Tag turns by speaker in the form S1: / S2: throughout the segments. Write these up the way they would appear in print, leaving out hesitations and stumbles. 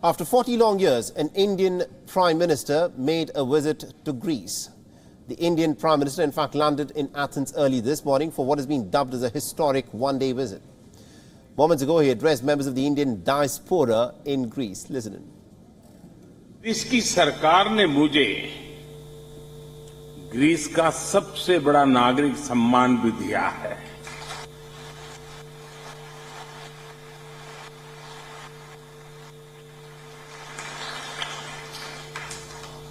S1: After 40 long years, an Indian Prime Minister made a visit to Greece. The Indian Prime Minister, in fact, landed in Athens early this morning for what has been dubbed as a historic one-day visit. Moments ago, he addressed members of the Indian diaspora in Greece. Listen in.
S2: Greece की सरकार ने मुझे Greece का सबसे बड़ा नागरिक सम्मान भी दिया है।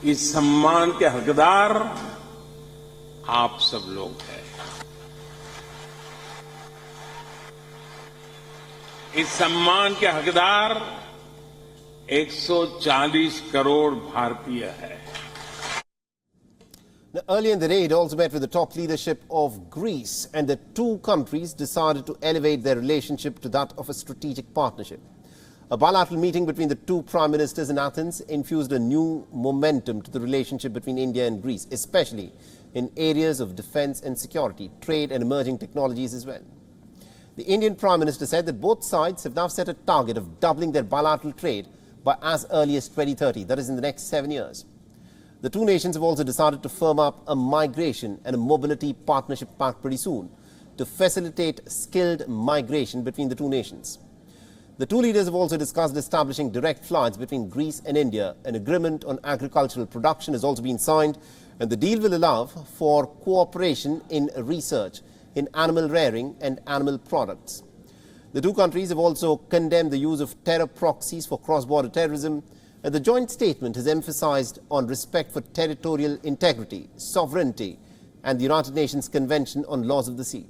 S2: इस सम्मान के हकदार आप सब लोग हैं। इस सम्मान के हकदार 140 करोड़ भारतीय हैं।
S1: Now, earlier in the day, it also met with the top leadership of Greece, and the two countries decided to elevate their relationship to that of a strategic partnership. A bilateral meeting between the two prime ministers in Athens infused a new momentum to the relationship between India and Greece, especially in areas of defense and security, trade and emerging technologies as well. The Indian Prime Minister said that both sides have now set a target of doubling their bilateral trade by as early as 2030, that is in the next 7 years. The two nations have also decided to firm up a migration and a mobility partnership pact pretty soon to facilitate skilled migration between the two nations. The two leaders have also discussed establishing direct flights between Greece and India. An agreement on agricultural production has also been signed, and the deal will allow for cooperation in research, in animal rearing and animal products. The two countries have also condemned the use of terror proxies for cross-border terrorism, and the joint statement has emphasized on respect for territorial integrity, sovereignty, and the United Nations Convention on Laws of the Sea.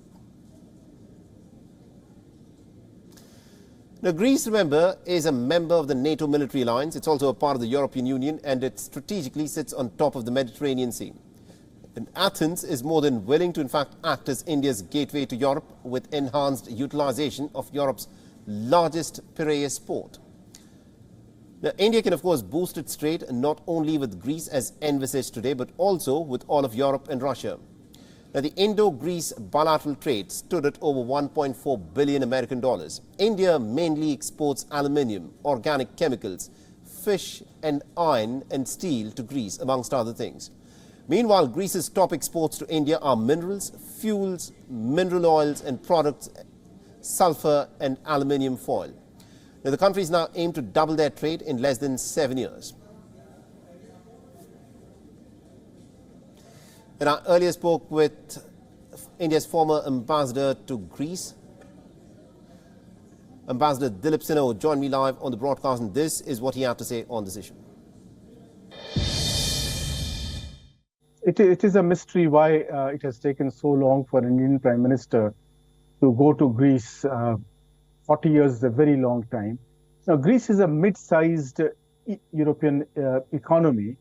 S1: Now, Greece, remember, is a member of the NATO military alliance. It's also a part of the European Union, and it strategically sits on top of the Mediterranean Sea. And Athens is more than willing to, in fact, act as India's gateway to Europe with enhanced utilization of Europe's largest Piraeus port. Now, India can, of course, boost its trade not only with Greece as envisaged today, but also with all of Europe and Russia. Now, the Indo-Greece bilateral trade stood at over $1.4 billion American dollars. India mainly exports aluminium, organic chemicals, fish and iron and steel to Greece, amongst other things. Meanwhile, Greece's top exports to India are minerals, fuels, mineral oils and products, sulfur and aluminium foil. Now, the countries now aim to double their trade in less than 7 years. And I earlier spoke with India's former ambassador to Greece, Ambassador Dilip Sinha, who joined me live on the broadcast, and this is what he had to say on this issue.
S3: It is a mystery why it has taken so long for an Indian Prime Minister to go to Greece. 40 years is a very long time. Now, Greece is a mid-sized European economy,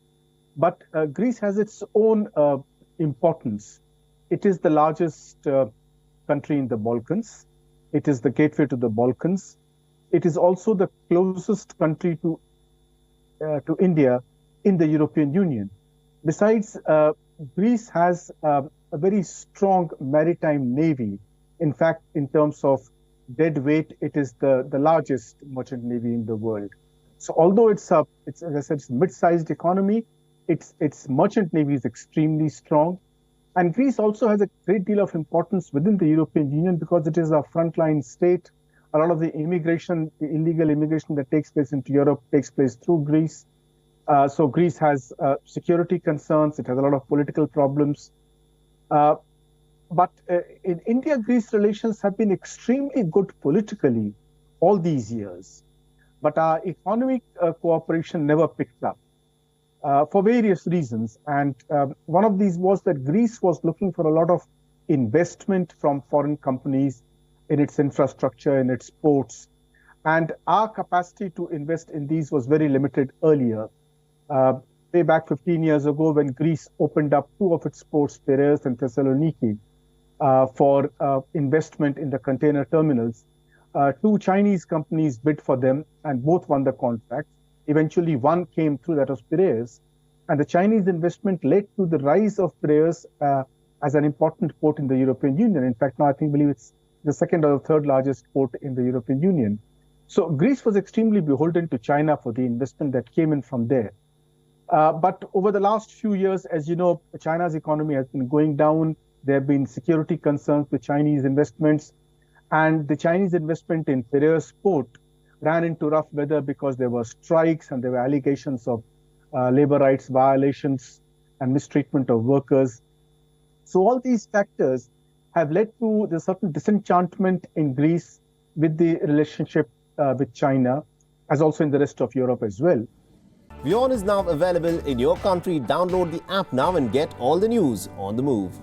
S3: but Greece has its own importance. It is the largest country in the Balkans. It is the gateway to the Balkans. It is also the closest country to India in the European Union. Besides, Greece has a very strong maritime navy. In fact, in terms of dead weight, it is the largest merchant navy in the world. So although it's as I said, it's a mid-sized economy, its merchant navy is extremely strong. And Greece also has a great deal of importance within the European Union because it is a frontline state. A lot of the immigration, the illegal immigration that takes place into Europe takes place through Greece. So Greece has security concerns. It has a lot of political problems. But in India-Greece relations have been extremely good politically all these years. But our economic cooperation never picked up for various reasons. And one of these was that Greece was looking for a lot of investment from foreign companies in its infrastructure, in its ports. And our capacity to invest in these was very limited earlier. Way back 15 years ago, when Greece opened up two of its ports, Piraeus and Thessaloniki, for investment in the container terminals, two Chinese companies bid for them and both won the contract. Eventually, one came through, that was Piraeus, and the Chinese investment led to the rise of Piraeus as an important port in the European Union. In fact, now I believe it's the second or the third largest port in the European Union. So Greece was extremely beholden to China for the investment that came in from there. But over the last few years, as you know, China's economy has been going down. There have been security concerns with Chinese investments. And the Chinese investment in Piraeus port ran into rough weather because there were strikes and there were allegations of labor rights violations and mistreatment of workers. So all these factors have led to the certain disenchantment in Greece with the relationship with China, as also in the rest of Europe as well.
S1: WION is now available in your country. Download the app now and get all the news on the move.